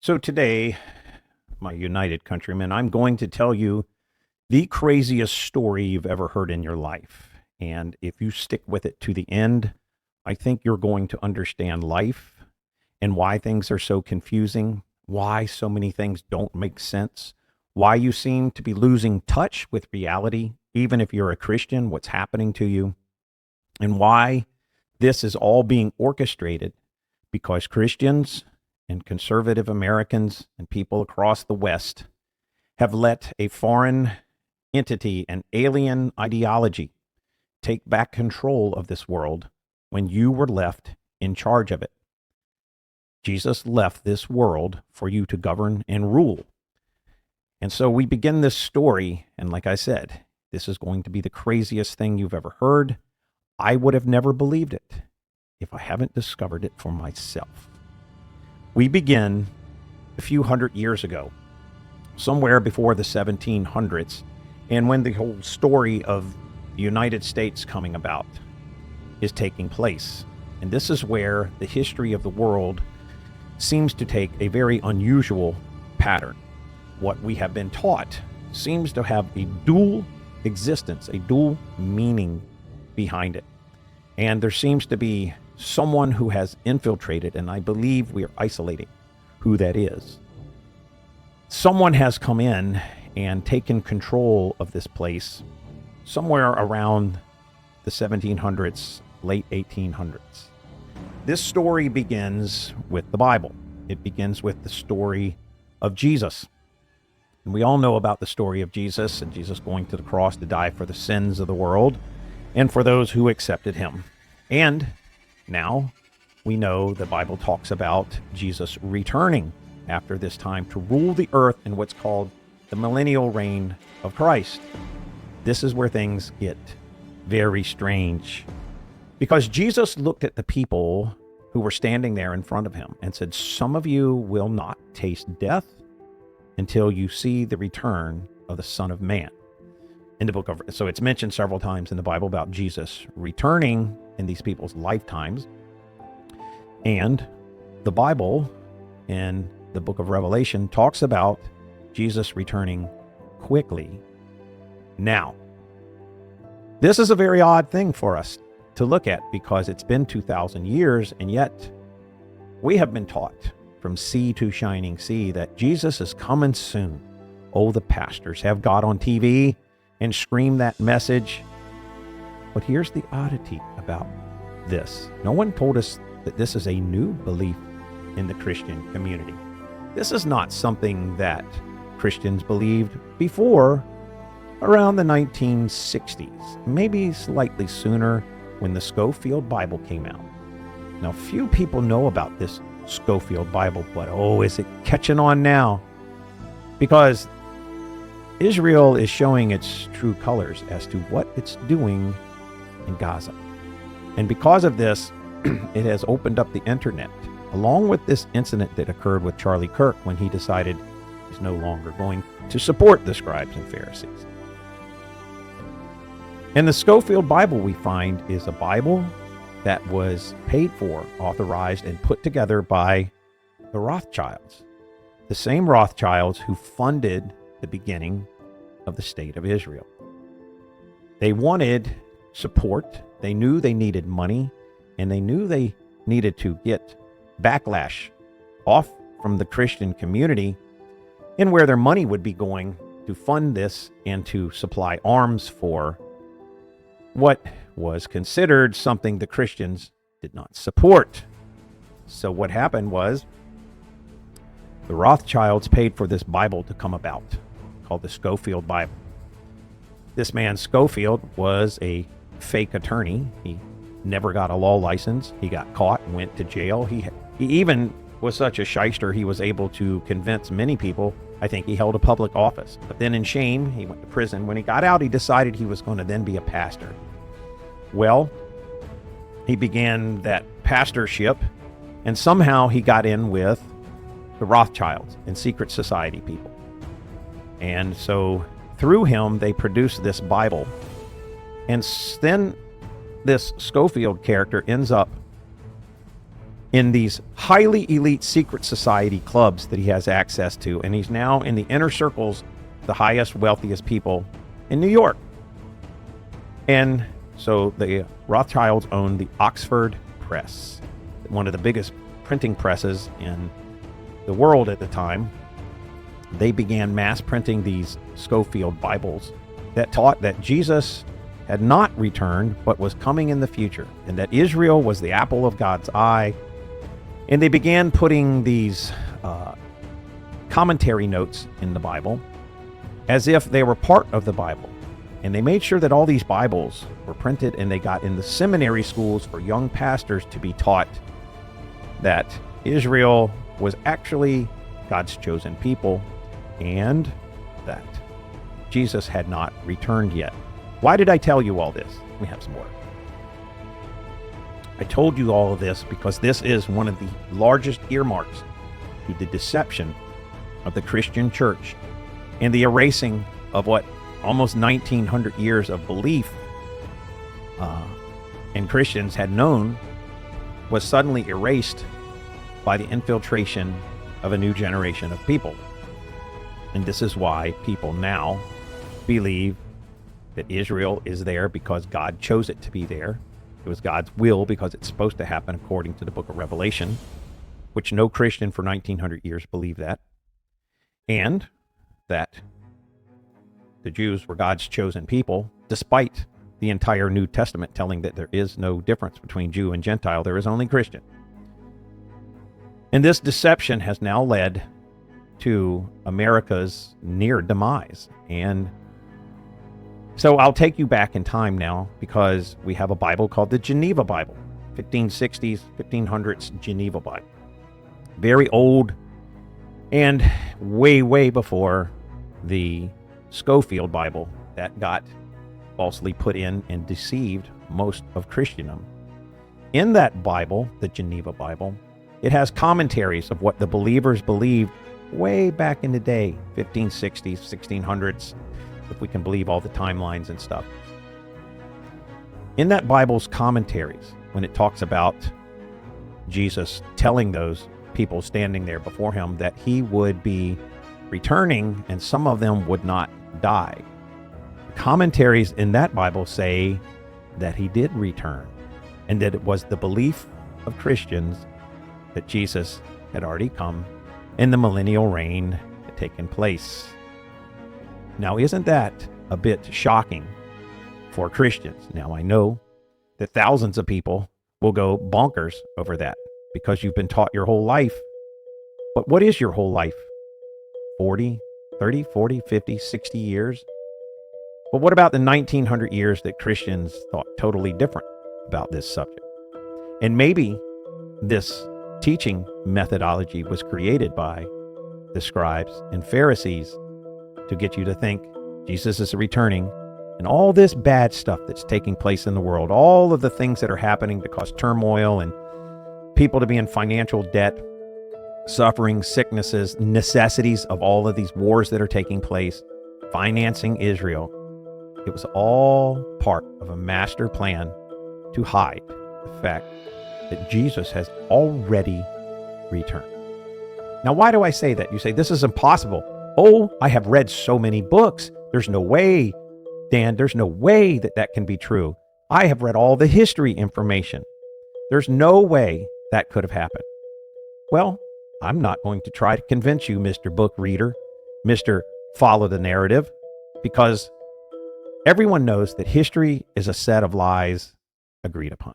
So today, my United countrymen, I'm going to tell you the craziest story you've ever heard in your life. And if you stick with it to the end, I think you're going to understand life and why things are so confusing, why so many things don't make sense, why you seem to be losing touch with reality, even if you're a Christian, what's happening to you, and why this is all being orchestrated because Christians and conservative Americans and people across the West have let a foreign entity, an alien ideology, take back control of this world when you were left in charge of it. Jesus left this world for you to govern and rule. And so we begin this story, and like I said, this is going to be the craziest thing you've ever heard. I would have never believed it if I haven't discovered it for myself. We begin a few hundred years ago, somewhere before the 1700s, and when the whole story of the United States coming about is taking place. And this is where the history of the world seems to take a very unusual pattern. What we have been taught seems to have a dual existence, a dual meaning behind it. And there seems to be someone who has infiltrated, and I believe we are isolating who that is. Someone has come in and taken control of this place somewhere around the 1700s, late 1800s. This story begins with the Bible. It begins with the story of Jesus. And we all know about the story of Jesus and Jesus going to the cross to die for the sins of the world and for those who accepted him. And now we know the Bible talks about Jesus returning after this time to rule the earth in what's called the millennial reign of Christ. This is where things get very strange, because Jesus looked at the people who were standing there in front of him and said, "Some of you will not taste death until you see the return of the Son of Man." In the book of, so it's mentioned several times in the Bible about Jesus returning in these people's lifetimes. And the Bible in the book of Revelation talks about Jesus returning quickly. Now, this is a very odd thing for us to look at because it's been 2,000 years, and yet we have been taught from sea to shining sea that Jesus is coming soon. Oh, the pastors have got on TV and screamed that message. But here's the oddity about this. No one told us that this is a new belief in the Christian community. This is not something that Christians believed before around the 1960s, maybe slightly sooner when the Scofield Bible came out. Now, few people know about this Scofield Bible, but oh, is it catching on now? Because Israel is showing its true colors as to what it's doing in Gaza. And because of this, it has opened up the internet, along with this incident that occurred with Charlie Kirk when he decided he's no longer going to support the scribes and Pharisees. And the Scofield Bible, we find, is a Bible that was paid for, authorized, and put together by the Rothschilds, the same Rothschilds who funded the beginning of the state of Israel. They wanted support. They knew they needed money, and they knew they needed to get backlash off from the Christian community and where their money would be going to fund this and to supply arms for what was considered something the Christians did not support. So what happened was the Rothschilds paid for this Bible to come about, called the Scofield Bible. This man Scofield was a fake attorney. He never got a law license. He got caught and went to jail. He even was such a shyster, he was able to convince many people. I think he held a public office. But then in shame, he went to prison. When he got out, he decided he was going to then be a pastor. Well, he began that pastorship, and somehow he got in with the Rothschilds and secret society people. And so through him, they produced this Bible. And then this Scofield character ends up in these highly elite secret society clubs that he has access to. And he's now in the inner circles, the highest, wealthiest people in New York. And so the Rothschilds owned the Oxford Press, one of the biggest printing presses in the world at the time. They began mass printing these Scofield Bibles that taught that Jesus had not returned, but was coming in the future, and that Israel was the apple of God's eye. And they began putting these commentary notes in the Bible as if they were part of the Bible. And they made sure that all these Bibles were printed, and they got in the seminary schools for young pastors to be taught that Israel was actually God's chosen people and that Jesus had not returned yet. Why did I tell you all this? We have some more. I told you all of this because this is one of the largest earmarks to the deception of the Christian church and the erasing of what almost 1900 years of belief and Christians had known was suddenly erased by the infiltration of a new generation of people. And this is why people now believe that Israel is there because God chose it to be there. It was God's will because it's supposed to happen according to the book of Revelation, which no Christian for 1900 years believed that. And that the Jews were God's chosen people, despite the entire New Testament telling that there is no difference between Jew and Gentile. There is only Christian. And this deception has now led to America's near demise. And so I'll take you back in time now, because we have a Bible called the Geneva Bible, 1560s, 1500s Geneva Bible. Very old and way, way before the Scofield Bible that got falsely put in and deceived most of Christendom. In that Bible, the Geneva Bible, it has commentaries of what the believers believed way back in the day, 1560s, 1600s, if we can believe all the timelines and stuff. In that Bible's commentaries, when it talks about Jesus telling those people standing there before him that he would be returning and some of them would not die, the commentaries in that Bible say that he did return and that it was the belief of Christians that Jesus had already come and the millennial reign had taken place. Now, isn't that a bit shocking for Christians? Now, I know that thousands of people will go bonkers over that because you've been taught your whole life. But what is your whole life? 40, 30, 40, 50, 60 years? But what about the 1900 years that Christians thought totally different about this subject? And maybe this teaching methodology was created by the scribes and Pharisees to get you to think Jesus is returning, and all this bad stuff that's taking place in the world, all of the things that are happening to cause turmoil and people to be in financial debt, suffering, sicknesses, necessities of all of these wars that are taking place, financing Israel. It was all part of a master plan to hide the fact that Jesus has already returned. Now, why do I say that? You say, this is impossible. Oh, I have read so many books. There's no way, Dan, there's no way that that can be true. I have read all the history information. There's no way that could have happened. Well, I'm not going to try to convince you, Mr. Book Reader, Mr. Follow the Narrative, because everyone knows that history is a set of lies agreed upon.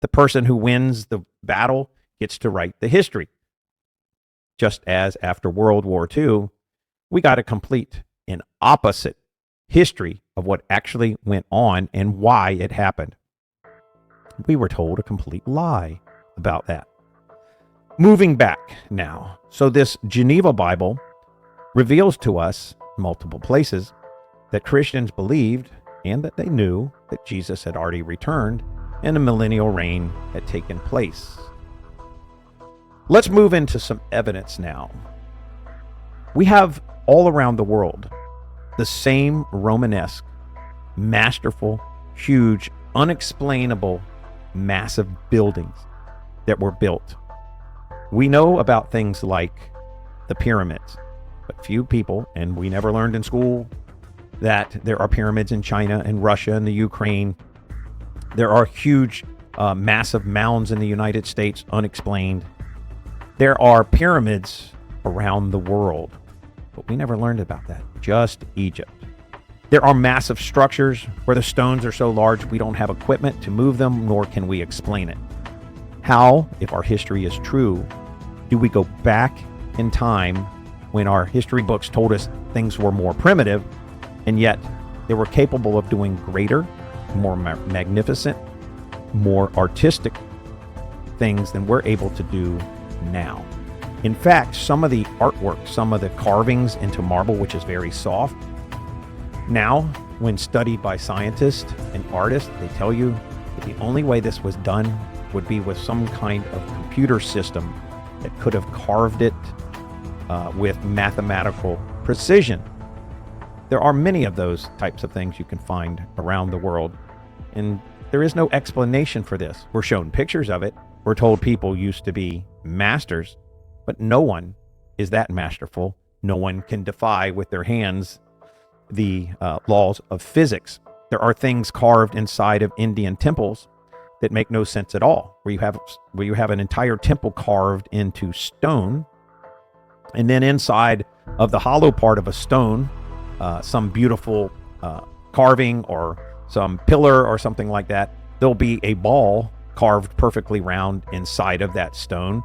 The person who wins the battle gets to write the history. Just as after World War II, we got a complete and opposite history of what actually went on and why it happened. We were told a complete lie about that. Moving back now. So this Geneva Bible reveals to us multiple places that Christians believed and that they knew that Jesus had already returned and a millennial reign had taken place. Let's move into some evidence now. We have all around the world the same Romanesque, masterful, huge, unexplainable, massive buildings that were built. We know about things like the pyramids, but few people, and we never learned in school that there are pyramids in China and Russia and the Ukraine. There are huge, massive mounds in the United States, unexplained. There are pyramids around the world, but we never learned about that, just Egypt. There are massive structures where the stones are so large we don't have equipment to move them, nor can we explain it. How, if our history is true, do we go back in time when our history books told us things were more primitive, and yet they were capable of doing greater, more magnificent, more artistic things than we're able to do now? In fact, some of the artwork, some of the carvings into marble, which is very soft, now, when studied by scientists and artists, they tell you that the only way this was done would be with some kind of computer system that could have carved it with mathematical precision. There are many of those types of things you can find around the world, and there is no explanation for this. We're shown pictures of it. We're told people used to be masters, but no one is that masterful. No one can defy with their hands the laws of physics. There are things carved inside of Indian temples that make no sense at all, where you have an entire temple carved into stone, and then inside of the hollow part of a stone, some beautiful carving or some pillar or something like that, there'll be a ball carved perfectly round inside of that stone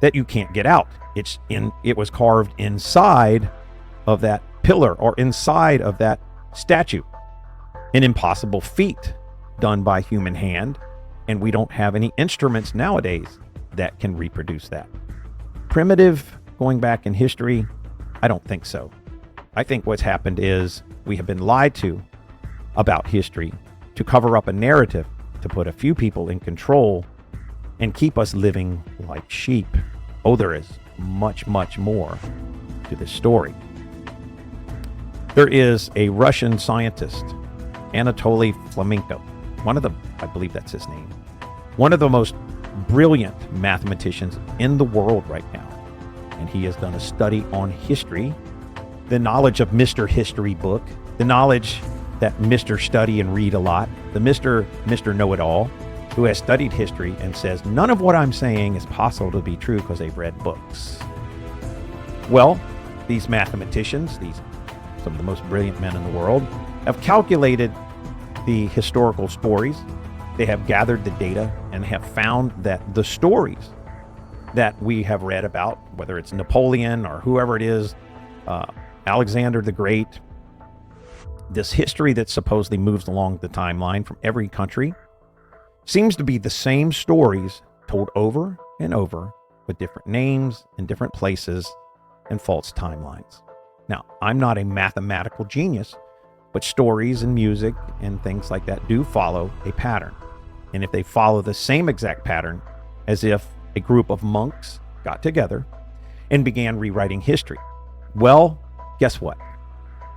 that you can't get out. It was carved inside of that pillar or inside of that statue. An impossible feat done by human hand, and we don't have any instruments nowadays that can reproduce that. Primitive, going back in history, I don't think so. I think what's happened is we have been lied to about history to cover up a narrative, to put a few people in control and keep us living like sheep. Oh, there is much, much more to this story. There is a Russian scientist, Anatoly Fomenko, I believe that's his name, one of the most brilliant mathematicians in the world right now. And he has done a study on history, the knowledge of Mr. History book, the knowledge that Mr. Study and read a lot, the Mr. Know-it-all, who has studied history and says none of what I'm saying is possible to be true because they've read books. Well, these mathematicians, some of the most brilliant men in the world, have calculated the historical stories. They have gathered the data and have found that the stories that we have read about, whether it's Napoleon or whoever it is, Alexander the Great, this history that supposedly moves along the timeline from every country, seems to be the same stories told over and over with different names and different places and false timelines. Now, I'm not a mathematical genius, but stories and music and things like that do follow a pattern. And if they follow the same exact pattern as if a group of monks got together and began rewriting history, well, guess what?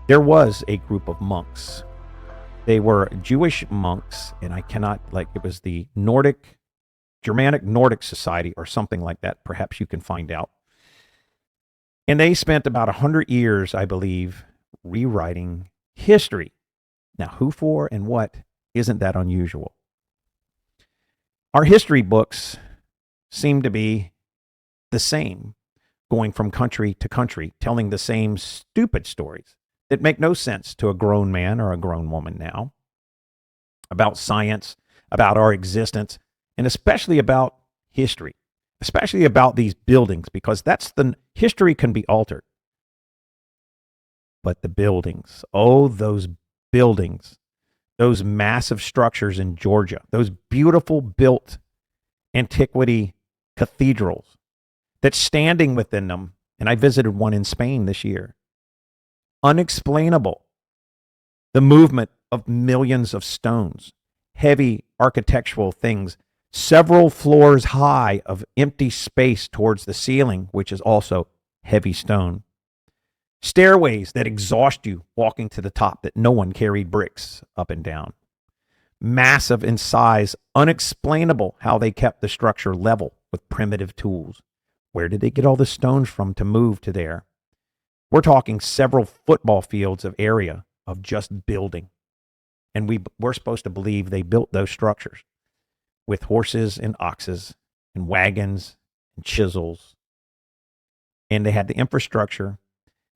There was a group of monks. They were Jewish monks, and it was the Germanic Nordic Society or something like that. Perhaps you can find out. And they spent about 100 years, I believe, rewriting history. Now, who for and what isn't that unusual? Our history books seem to be the same, going from country to country, telling the same stupid stories that make no sense to a grown man or a grown woman now, about science, about our existence, and especially about history, especially about these buildings, because history can be altered. But the buildings, oh, those buildings, those massive structures in Georgia, those beautiful built antiquity cathedrals that's standing within them, and I visited one in Spain this year. Unexplainable. The movement of millions of stones, heavy architectural things, several floors high of empty space towards the ceiling, which is also heavy stone. Stairways that exhaust you walking to the top, that no one carried bricks up and down. massive in size, unexplainable how they kept the structure level with primitive tools. Where did they get all the stones from to move to there? We're talking several football fields of area of just building. And we're supposed to believe they built those structures with horses and oxes and wagons and chisels. And they had the infrastructure,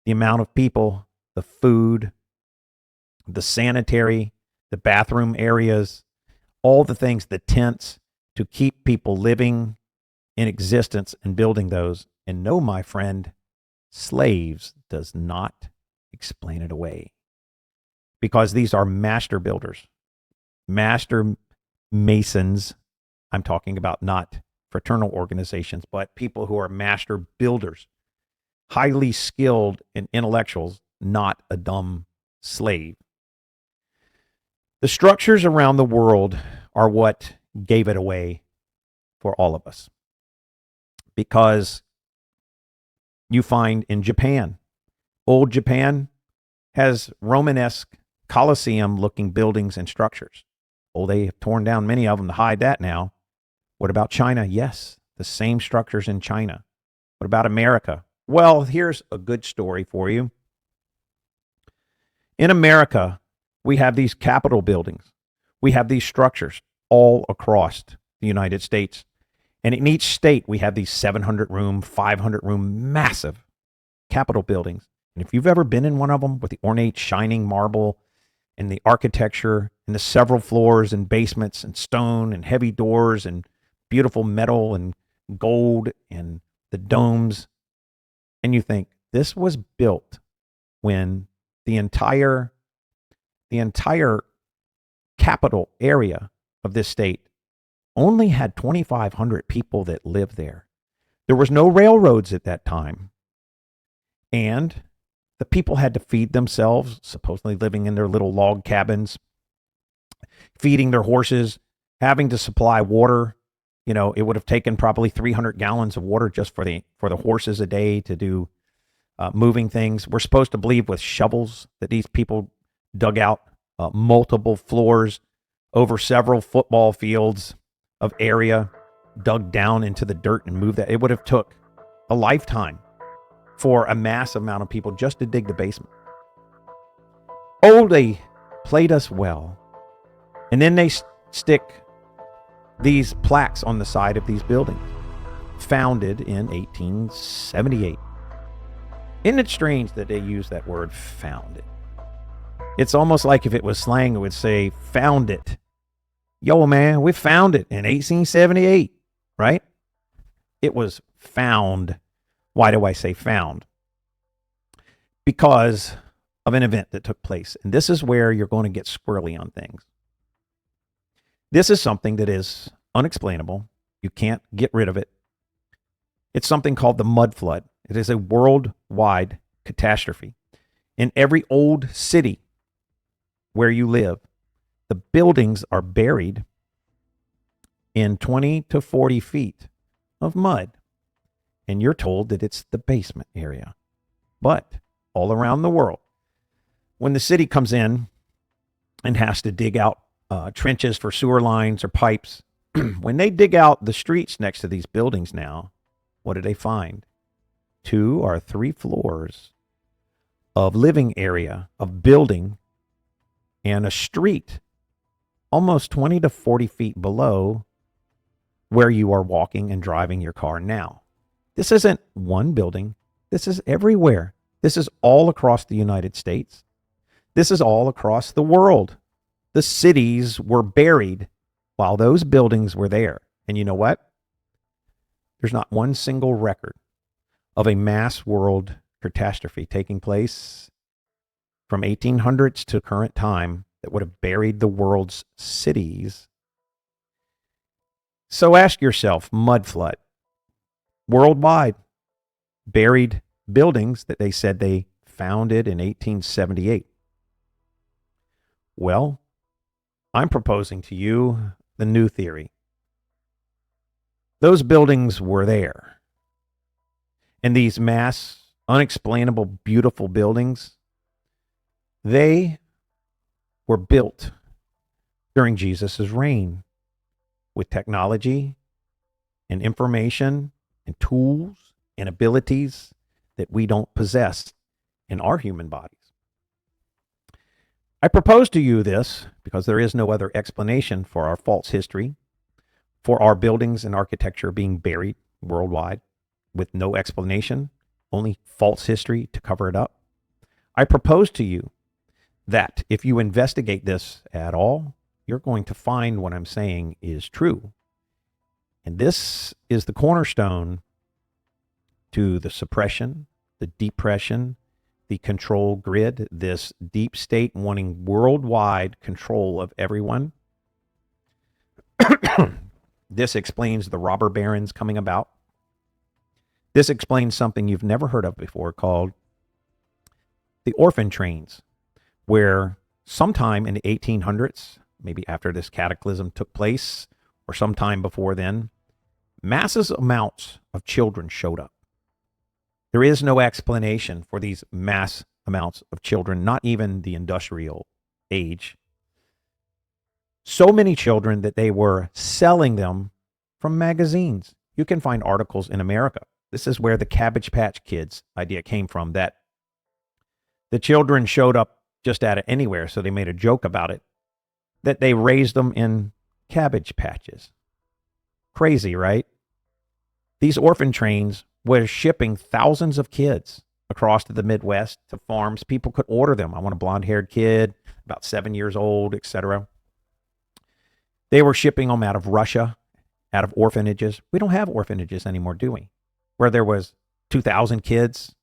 the amount of people, the food, the sanitary, the bathroom areas, all the things, the tents to keep people living in existence and building those. And no, my friend, slaves does not explain it away. Because these are master builders, master masons. I'm talking about not fraternal organizations, but people who are master builders, highly skilled and intellectuals, not a dumb slave. The structures around the world are what gave it away for all of us. Because you find in Japan, old Japan has Romanesque Colosseum-looking buildings and structures. Oh, they have torn down many of them to hide that now. What about China? Yes, the same structures in China. What about America? Well, here's a good story for you. In America, we have these Capitol buildings. We have these structures all across the United States. And in each state, we have these 700-room, 500-room, massive Capitol buildings. And if you've ever been in one of them with the ornate shining marble and the architecture and the several floors and basements and stone and heavy doors and beautiful metal and gold and the domes, and you think this was built when the entire capital area of this state only had 2,500 people that lived there. There was no railroads at that time. And the people had to feed themselves, supposedly living in their little log cabins, feeding their horses, having to supply water. You know, it would have taken probably 300 gallons of water just for the horses a day to do moving things. We're supposed to believe with shovels that these people dug out multiple floors over several football fields of area, dug down into the dirt and moved that. It would have took a lifetime for a massive amount of people just to dig the basement. Oh, they played us well. And then they stick these plaques on the side of these buildings. Founded in 1878. Isn't it strange that they use that word founded? It's almost like if it was slang, it would say found it. Yo, man, we found it in 1878, right? It was found. Why do I say found? Because of an event that took place. And this is where you're going to get squirrely on things. This is something that is unexplainable. You can't get rid of it. It's something called the mud flood. It is a worldwide catastrophe. In every old city where you live, the buildings are buried in 20 to 40 feet of mud. And you're told that it's the basement area. But all around the world, when the city comes in and has to dig out trenches for sewer lines or pipes, when they dig out the streets next to these buildings now, what do they find? 2 or 3 floors of living area, of building, and a street almost 20 to 40 feet below where you are walking and driving your car now. This isn't one building. This is everywhere. This is all across the United States. This is all across the world. The cities were buried while those buildings were there. And you know what? There's not one single record of a mass world catastrophe taking place from 1800s to current time that would have buried the world's cities. So ask yourself, mud flood, worldwide, buried buildings that they said they founded in 1878. Well, I'm proposing to you the new theory. Those buildings were there. And these mass, unexplainable, beautiful buildings, they were built during Jesus' reign with technology and information and tools and abilities that we don't possess in our human bodies. I propose to you this because there is no other explanation for our false history, for our buildings and architecture being buried worldwide with no explanation, only false history to cover it up. I propose to you that if you investigate this at all, you're going to find what I'm saying is true. And this is the cornerstone to the suppression, the depression, the control grid, this deep state wanting worldwide control of everyone. This explains the robber barons coming about. This explains something you've never heard of before called the orphan trains, where sometime in the 1800s, maybe after this cataclysm took place, or sometime before then, massive amounts of children showed up. There is no explanation for these mass amounts of children, not even the industrial age. So many children that they were selling them from magazines. You can find articles in America. This is where the Cabbage Patch Kids idea came from, that the children showed up just out of anywhere, so they made a joke about it, that they raised them in cabbage patches. Crazy, right? These orphan trains were shipping thousands of kids across to the Midwest to farms. People could order them. I want a blonde-haired kid, about 7 years old, etc. They were shipping them out of Russia, out of orphanages. We don't have orphanages anymore, do we? Where there was 2,000 kids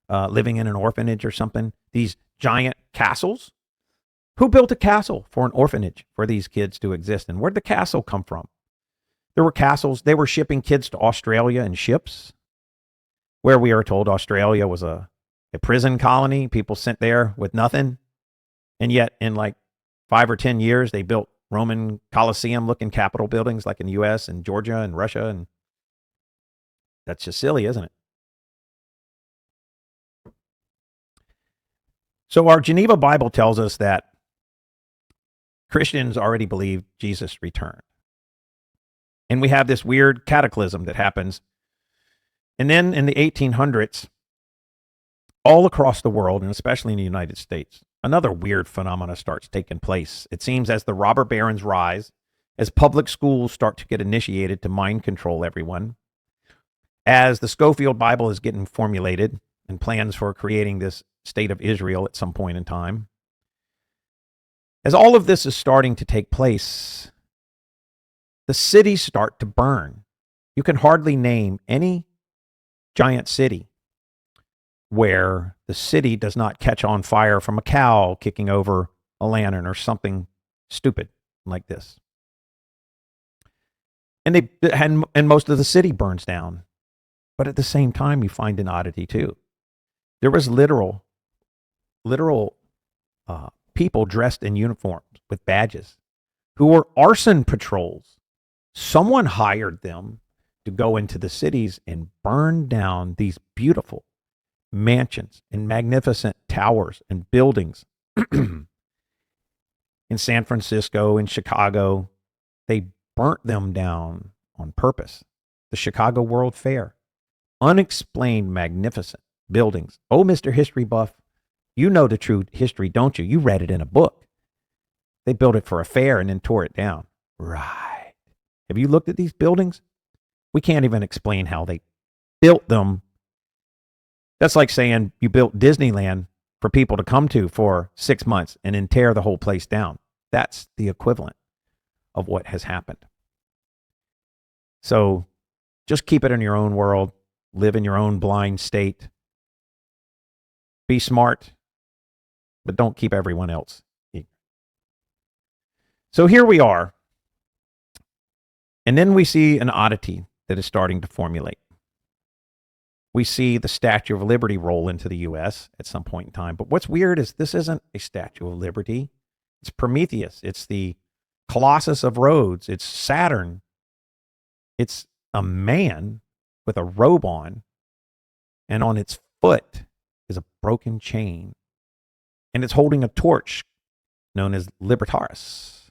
living in an orphanage or something. These giant castles. Who built a castle for an orphanage for these kids to exist? And where'd the castle come from? There were castles. They were shipping kids to Australia in ships, where we are told Australia was a prison colony, people sent there with nothing. And yet in like 5 or 10 years, they built Roman Colosseum-looking Capitol buildings like in the U.S. and Georgia and Russia. And that's just silly, isn't it? So our Geneva Bible tells us that Christians already believe Jesus returned. And we have this weird cataclysm that happens. And then in the 1800s, all across the world, and especially in the United States, another weird phenomena starts taking place. It seems as the robber barons rise, as public schools start to get initiated to mind control everyone, as the Scofield Bible is getting formulated and plans for creating this state of Israel at some point in time. As all of this is starting to take place, the cities start to burn. You can hardly name any giant city where the city does not catch on fire from a cow kicking over a lantern or something stupid like this. And most of the city burns down. But at the same time, you find an oddity too. There was literal people dressed in uniforms with badges who were arson patrols. Someone hired them to go into the cities and burn down these beautiful mansions and magnificent towers and buildings. In San Francisco, in Chicago, they burnt them down on purpose. The Chicago World Fair. Unexplained, magnificent buildings. Oh, Mr. History Buff, you know the true history, don't you? You read it in a book. They built it for a fair and then tore it down. Right. Have you looked at these buildings? We can't even explain how they built them. That's like saying you built Disneyland for people to come to for 6 months and then tear the whole place down. That's the equivalent of what has happened. So just keep it in your own world. Live in your own blind state. Be smart, but don't keep everyone else ignorant. So here we are. And then we see an oddity that is starting to formulate. We see the Statue of Liberty roll into the U.S. at some point in time. But what's weird is this isn't a Statue of Liberty. It's Prometheus. It's the Colossus of Rhodes. It's Saturn. It's a man with a robe on, and on its foot is a broken chain. And it's holding a torch known as Libertaris.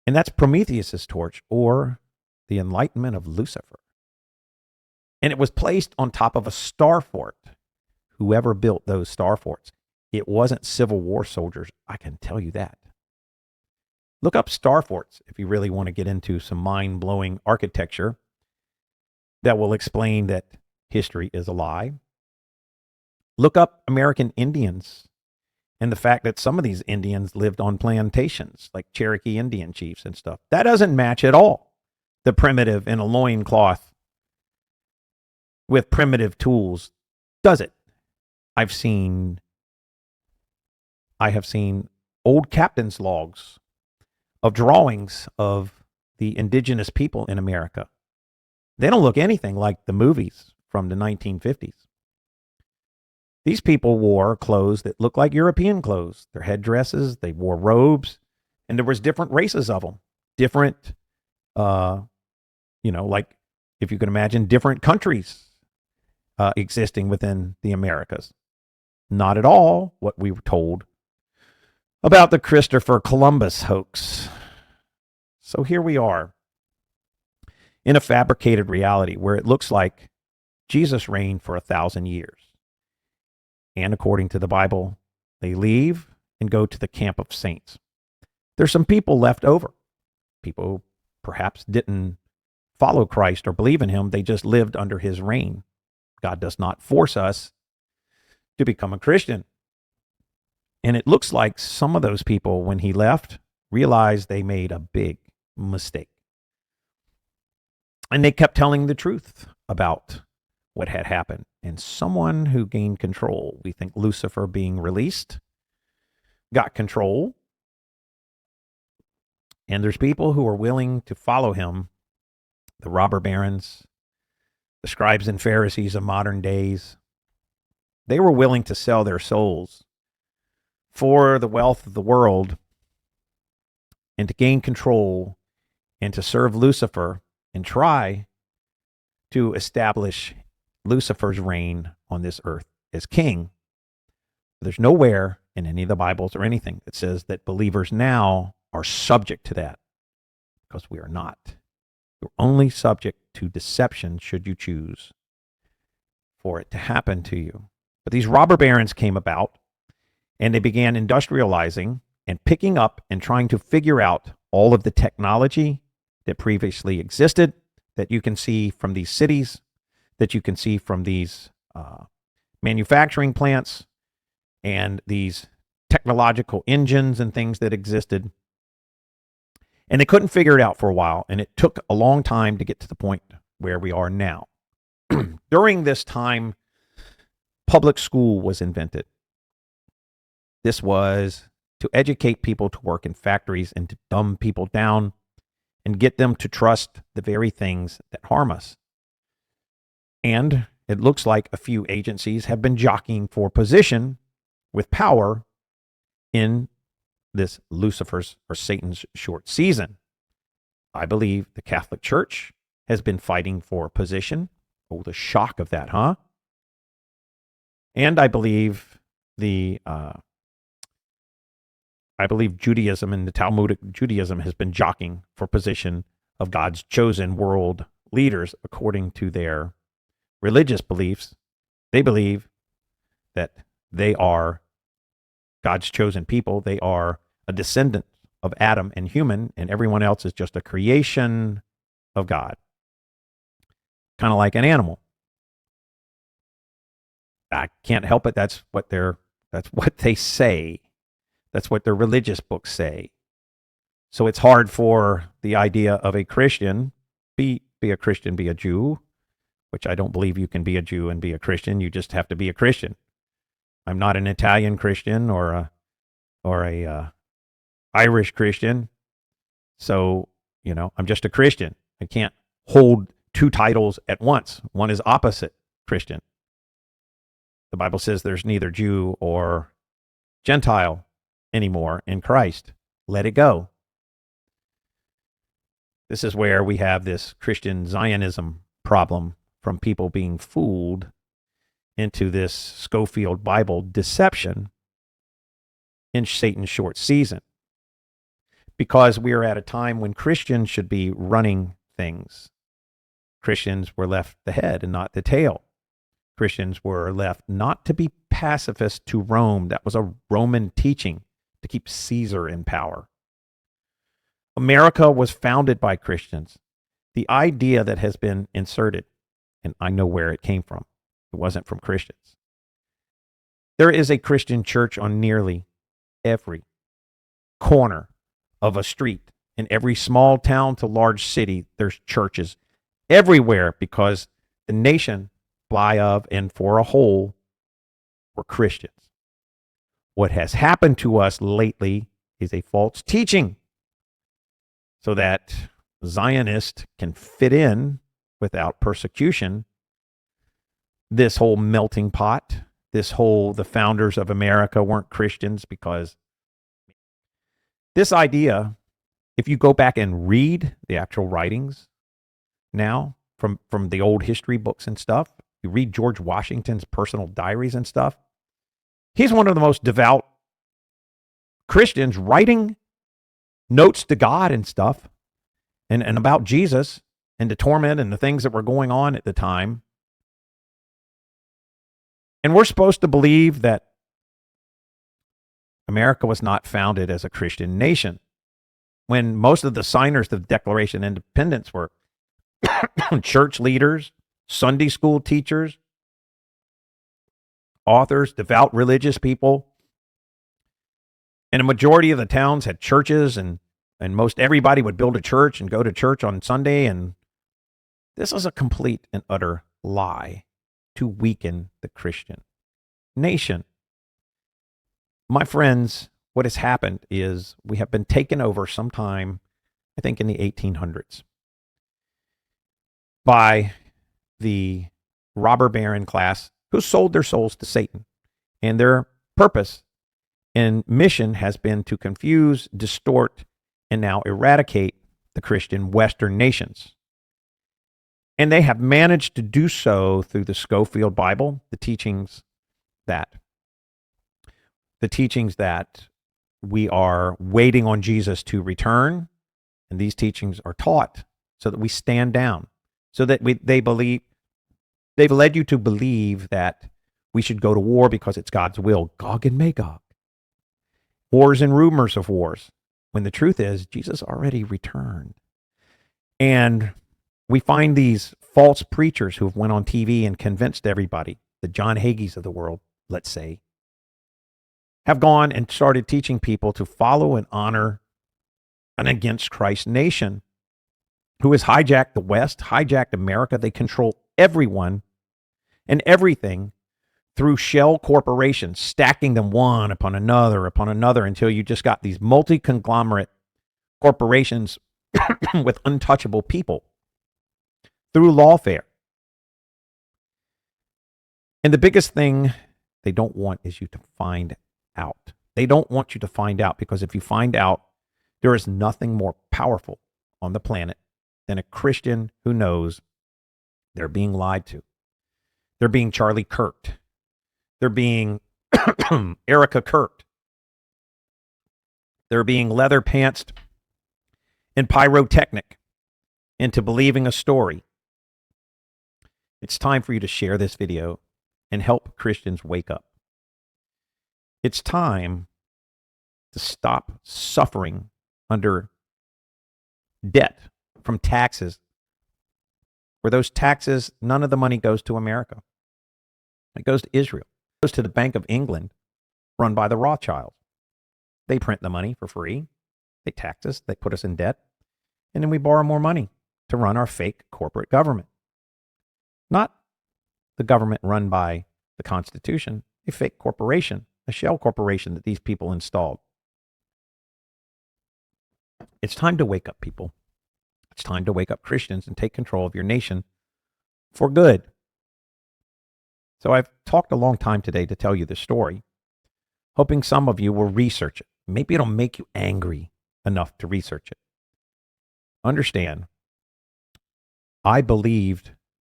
And that's Prometheus's torch, or the enlightenment of Lucifer. And it was placed on top of a star fort. Whoever built those star forts, it wasn't Civil War soldiers, I can tell you that. Look up star forts if you really want to get into some mind-blowing architecture that will explain that history is a lie. Look up American Indians and the fact that some of these Indians lived on plantations, like Cherokee Indian chiefs and stuff. That doesn't match at all the primitive in a loincloth with primitive tools, does it? I have seen old captain's logs of drawings of the indigenous people in America. They don't look anything like the movies from the 1950s. These people wore clothes that looked like European clothes. Their headdresses, they wore robes, and there was different races of them. Different, like if you can imagine different countries existing within the Americas. Not at all what we were told about the Christopher Columbus hoax. So here we are in a fabricated reality where it looks like Jesus reigned for 1,000 years. And according to the Bible, they leave and go to the camp of saints. There's some people left over. People who perhaps didn't follow Christ or believe in him. They just lived under his reign. God does not force us to become a Christian. And it looks like some of those people, when he left, realized they made a big mistake. And they kept telling the truth about what had happened. And someone who gained control, we think Lucifer being released, got control. And there's people who are willing to follow him, the robber barons, the scribes and Pharisees of modern days. They were willing to sell their souls for the wealth of the world and to gain control and to serve Lucifer and try to establish Lucifer's reign on this earth as king. There's nowhere in any of the Bibles or anything that says that believers now are subject to that, because we are not. You're only subject to deception should you choose for it to happen to you. But these robber barons came about, and they began industrializing and picking up and trying to figure out all of the technology that previously existed, that you can see from these cities, that you can see from these manufacturing plants and these technological engines and things that existed. And they couldn't figure it out for a while, and it took a long time to get to the point where we are now. During this time, public school was invented. This was to educate people to work in factories and to dumb people down and get them to trust the very things that harm us. And it looks like a few agencies have been jockeying for position with power in this Lucifer's or Satan's short season. I believe the Catholic Church has been fighting for position. Oh, the shock of that, huh? And I believe Judaism and the Talmudic Judaism has been jockeying for position of God's chosen world leaders according to their religious beliefs. They believe that they are God's chosen people. They are a descendant of Adam and human, and everyone else is just a creation of God. Kind of like an animal. I can't help it. That's what they say. That's what their religious books say. So it's hard for the idea of a Christian, be a Christian, be a Jew, which I don't believe you can be a Jew and be a Christian. You just have to be a Christian. I'm not an Italian Christian or a Irish Christian. So, I'm just a Christian. I can't hold two titles at once. One is opposite Christian. The Bible says there's neither Jew or Gentile anymore in Christ. Let it go. This is where we have this Christian Zionism problem from people being fooled into this Scofield Bible deception in Satan's short season. because we are at a time when Christians should be running things. Christians were left the head and not the tail. Christians were left not to be pacifists to Rome. That was a Roman teaching to keep Caesar in power. America was founded by Christians. The idea that has been inserted, and I know where it came from, it wasn't from Christians. There is a Christian church on nearly every corner of a street. In every small town to large city, there's churches everywhere because the nation, by of and for a whole, were Christians. What has happened to us lately is a false teaching so that Zionists can fit in without persecution. This whole melting pot, the founders of America weren't Christians because this idea, if you go back and read the actual writings now from the old history books and stuff, you read George Washington's personal diaries and stuff, he's one of the most devout Christians writing notes to God and stuff and about Jesus and the torment and the things that were going on at the time. And we're supposed to believe that America was not founded as a Christian nation when most of the signers of the Declaration of Independence were church leaders, Sunday school teachers, authors, devout religious people. And a majority of the towns had churches, and most everybody would build a church and go to church on Sunday. And this is a complete and utter lie to weaken the Christian nation. My friends, what has happened is we have been taken over sometime, I think in the 1800s, by the robber baron class who sold their souls to Satan. And their purpose and mission has been to confuse, distort, and now eradicate the Christian Western nations. And they have managed to do so through the Scofield Bible, the teachings that we are waiting on Jesus to return. And these teachings are taught so that we stand down, so that they've led you to believe that we should go to war because it's God's will, Gog and Magog. Wars and rumors of wars, when the truth is Jesus already returned. And we find these false preachers who have went on TV and convinced everybody, the John Hagees of the world, let's say, have gone and started teaching people to follow and honor an against Christ nation who has hijacked the West, hijacked America. They control everyone and everything through shell corporations, stacking them one upon another until you just got these multi-conglomerate corporations with untouchable people through lawfare. And the biggest thing they don't want is you to find out. They don't want you to find out, because if you find out, there is nothing more powerful on the planet than a Christian who knows they're being lied to. They're being Charlie Kirked. They're being Erica Kirked. They're being leather pantsed and pyrotechnic into believing a story. It's time for you to share this video and help Christians wake up. It's time to stop suffering under debt from taxes, where those taxes, none of the money goes to America. It goes to Israel. It goes to the Bank of England, run by the Rothschilds. They print the money for free. They tax us. They put us in debt. And then we borrow more money to run our fake corporate government. Not the government run by the Constitution, a fake corporation, a shell corporation that these people installed. It's time to wake up, people. It's time to wake up, Christians, and take control of your nation for good. So I've talked a long time today to tell you this story, hoping some of you will research it. Maybe it'll make you angry enough to research it. Understand, I believed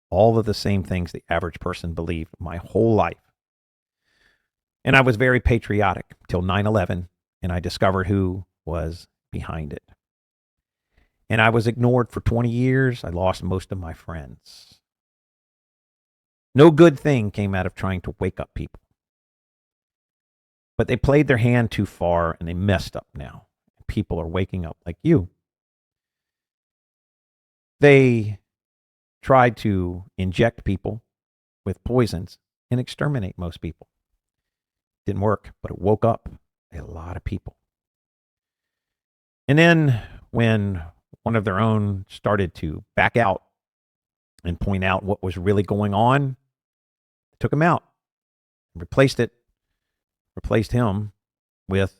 all of the same things the average person believed my whole life. And I was very patriotic till 9/11, and I discovered who was behind it. And I was ignored for 20 years. I lost most of my friends. No good thing came out of trying to wake up people. But they played their hand too far and they messed up now. People are waking up like you. They tried to inject people with poisons and exterminate most people. Didn't work, but it woke up a lot of people. And then when one of their own started to back out and point out what was really going on, took him out, replaced him with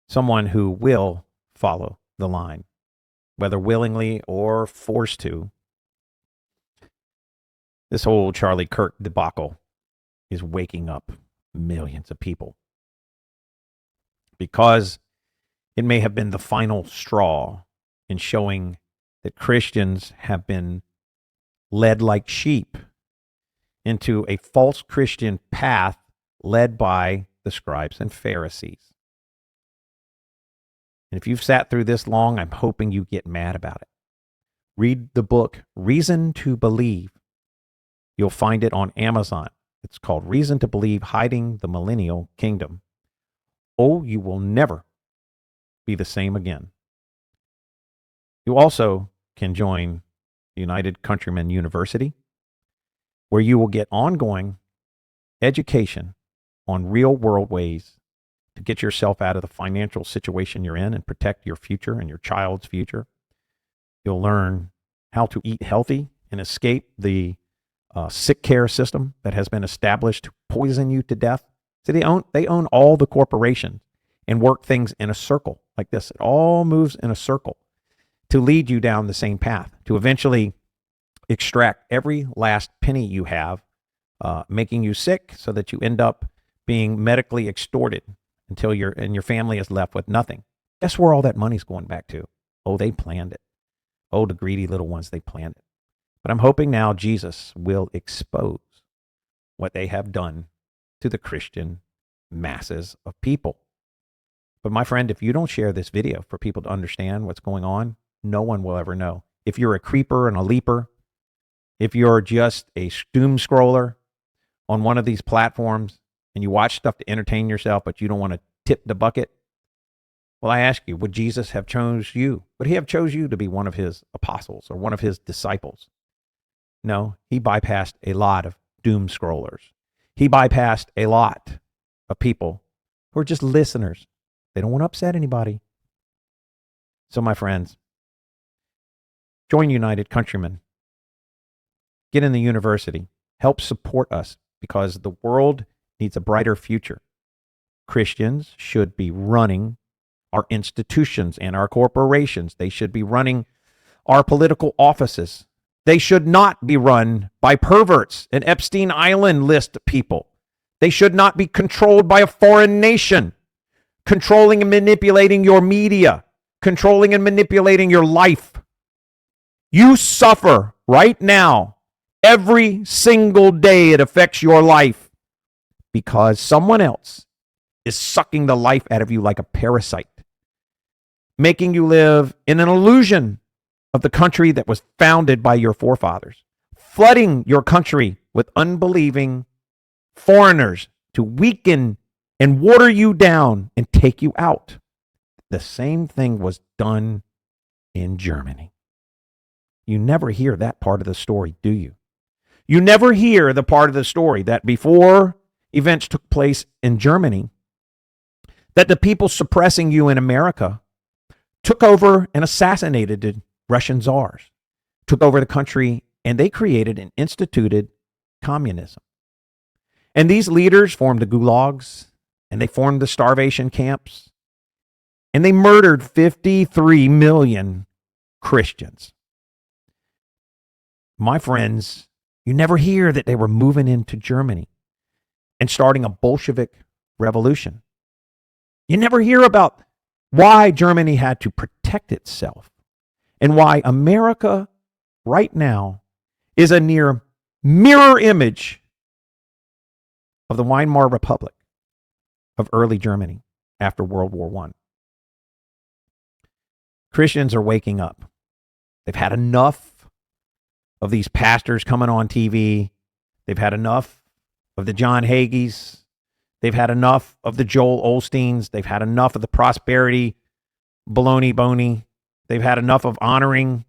someone who will follow the line, whether willingly or forced to. This whole Charlie Kirk debacle is waking up millions of people because it may have been the final straw in showing that Christians have been led like sheep into a false Christian path led by the scribes and Pharisees. And if you've sat through this long, I'm hoping you get mad about it. Read the book, Reason to Believe. You'll find it on Amazon. It's called Reason to Believe, Hiding the Millennial Kingdom. Oh, you will never be the same again. You also can join United Countrymen University, where you will get ongoing education on real-world ways to get yourself out of the financial situation you're in and protect your future and your child's future. You'll learn how to eat healthy and escape the sick care system that has been established to poison you to death. See, they own all the corporations and work things in a circle like this. It all moves in a circle to lead you down the same path, to eventually extract every last penny you have, making you sick so that you end up being medically extorted until your family is left with nothing. Guess where all that money's going back to? Oh, they planned it. Oh, the greedy little ones, they planned it. But I'm hoping now Jesus will expose what they have done to the Christian masses of people. But my friend, if you don't share this video for people to understand what's going on, no one will ever know. If you're a creeper and a leaper, if you're just a doom scroller on one of these platforms and you watch stuff to entertain yourself, but you don't want to tip the bucket, well, I ask you, would Jesus have chose you? Would he have chose you to be one of his apostles or one of his disciples? No, he bypassed a lot of doom scrollers. He bypassed a lot of people who are just listeners. They don't want to upset anybody. So, my friends, join United Countrymen. Get in the university. Help support us because the world needs a brighter future. Christians should be running our institutions and our corporations. They should be running our political offices. They should not be run by perverts and Epstein Island list people. They should not be controlled by a foreign nation, controlling and manipulating your media, controlling and manipulating your life. You suffer right now. Every single day it affects your life because someone else is sucking the life out of you like a parasite, making you live in an illusion of the country that was founded by your forefathers, flooding your country with unbelieving foreigners to weaken and water you down and take you out. The same thing was done in Germany. You never hear that part of the story, do you? You never hear the part of the story that before events took place in Germany, that the people suppressing you in America took over and assassinated the Russian czars, took over the country, and they created and instituted communism. And these leaders formed the gulags, and they formed the starvation camps, and they murdered 53 million Christians. My friends, you never hear that they were moving into Germany and starting a Bolshevik revolution. You never hear about why Germany had to protect itself and why America right now is a near mirror image of the Weimar Republic of early Germany after World War I. Christians are waking up. They've had enough of these pastors coming on TV. They've had enough of the John Hagees. They've had enough of the Joel Osteens. They've had enough of the prosperity baloney boney. They've had enough of honoring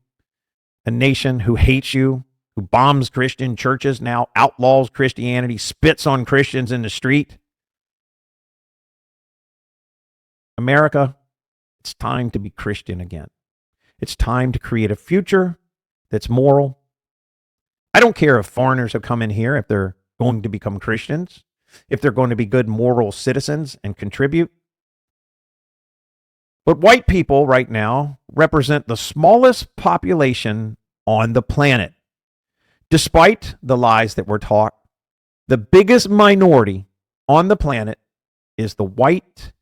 a nation who hates you, who bombs Christian churches, now outlaws Christianity, spits on Christians in the street. America, it's time to be Christian again. It's time to create a future that's moral. I don't care if foreigners have come in here, if they're going to become Christians, if they're going to be good moral citizens and contribute. But white people right now represent the smallest population on the planet. Despite the lies that we're taught, the biggest minority on the planet is the white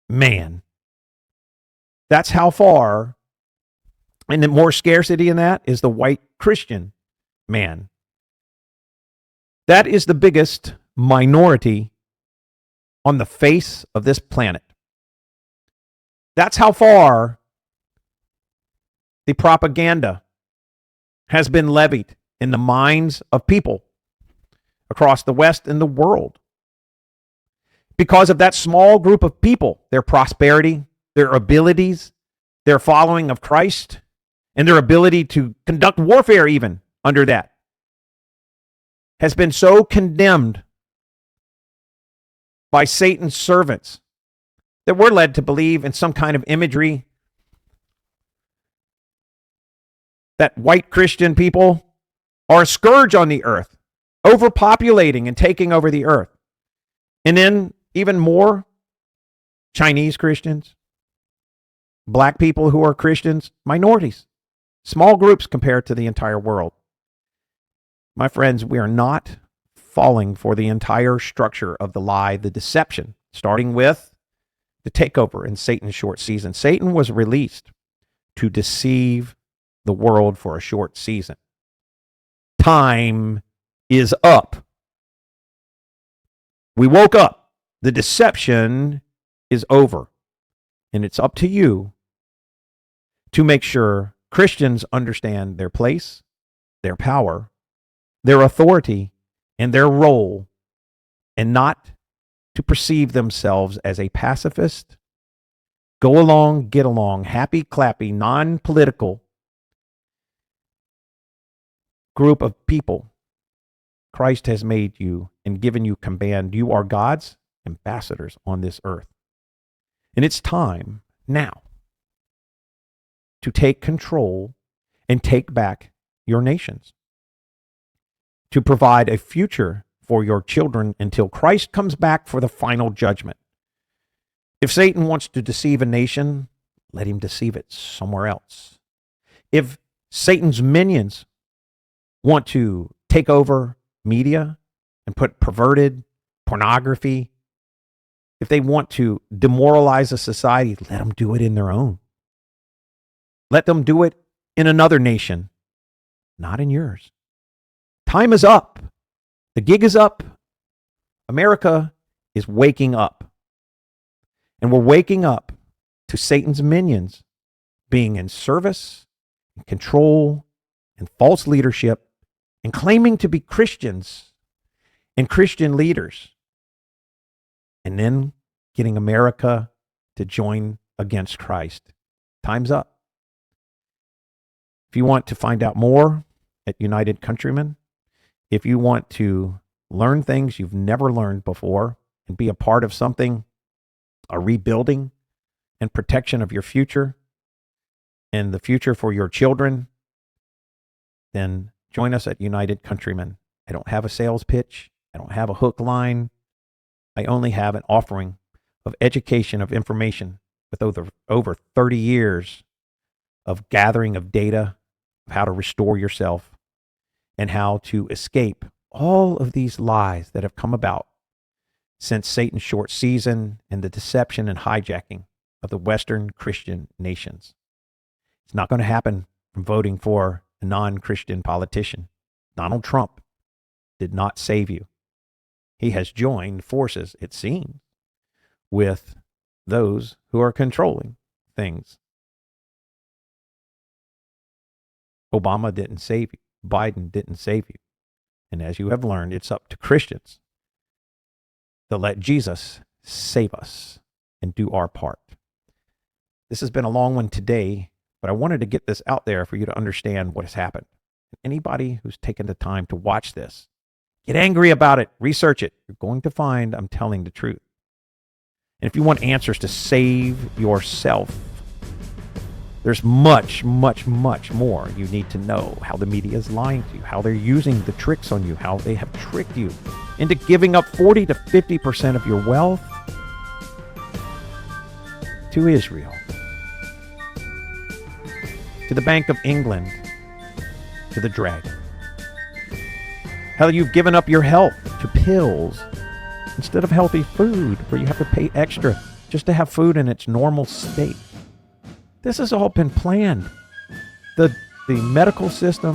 man. That's how far, and the more scarcity in that is the white Christian man. That is the biggest minority on the face of this planet. That's how far the propaganda has been levied in the minds of people across the West and the world. Because of that small group of people, their prosperity, their abilities, their following of Christ, and their ability to conduct warfare even under that, has been so condemned by Satan's servants that we're led to believe in some kind of imagery that white Christian people are a scourge on the earth, overpopulating and taking over the earth. And then even more, Chinese Christians, black people who are Christians, minorities, small groups compared to the entire world. My friends, we are not falling for the entire structure of the lie, the deception, starting with the takeover in Satan's short season. Satan was released to deceive the world for a short season. Time is up. We woke up. The deception is over. And it's up to you to make sure Christians understand their place, their power, their authority, and their role, and not to perceive themselves as a pacifist, go along, get along, happy, clappy, non-political group of people. Christ has made you and given you command. You are God's ambassadors on this earth. And it's time now to take control and take back your nations, to provide a future for your children until Christ comes back for the final judgment. If Satan wants to deceive a nation, let him deceive it somewhere else. If Satan's minions want to take over media and put perverted pornography, if they want to demoralize a society, let them do it in their own. Let them do it in another nation, not in yours. Time is up. The gig is up. America is waking up. And we're waking up to Satan's minions being in service, and control, and false leadership, and claiming to be Christians and Christian leaders, and then getting America to join against Christ. Time's up. If you want to find out more at United Countrymen, if you want to learn things you've never learned before and be a part of something, a rebuilding and protection of your future and the future for your children, then join us at United Countrymen. I don't have a sales pitch. I don't have a hook line. I only have an offering of education, of information with over 30 years of gathering of data of how to restore yourself and how to escape all of these lies that have come about since Satan's short season and the deception and hijacking of the Western Christian nations. It's not going to happen from voting for a non-Christian politician. Donald Trump did not save you. He has joined forces, it seems, with those who are controlling things Obama didn't save you. Biden didn't save you. And as you have learned, it's up to Christians to let Jesus save us and do our part. This has been a long one today, but I wanted to get this out there for you to understand what has happened. Anybody who's taken the time to watch this, get angry about it, research it. You're going to find I'm telling the truth. And if you want answers to save yourself, there's much, much, much more you need to know. How the media is lying to you, how they're using the tricks on you, how they have tricked you into giving up 40 to 50% of your wealth to Israel, to the Bank of England, to the dragon. How you've given up your health to pills instead of healthy food, where you have to pay extra just to have food in its normal state. This has all been planned. The medical system,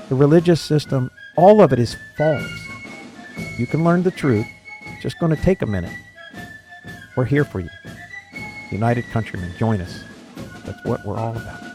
the religious system, all of it is false. You can learn the truth. It's just going to take a minute. We're here for you. United Countrymen, join us. That's what we're all about.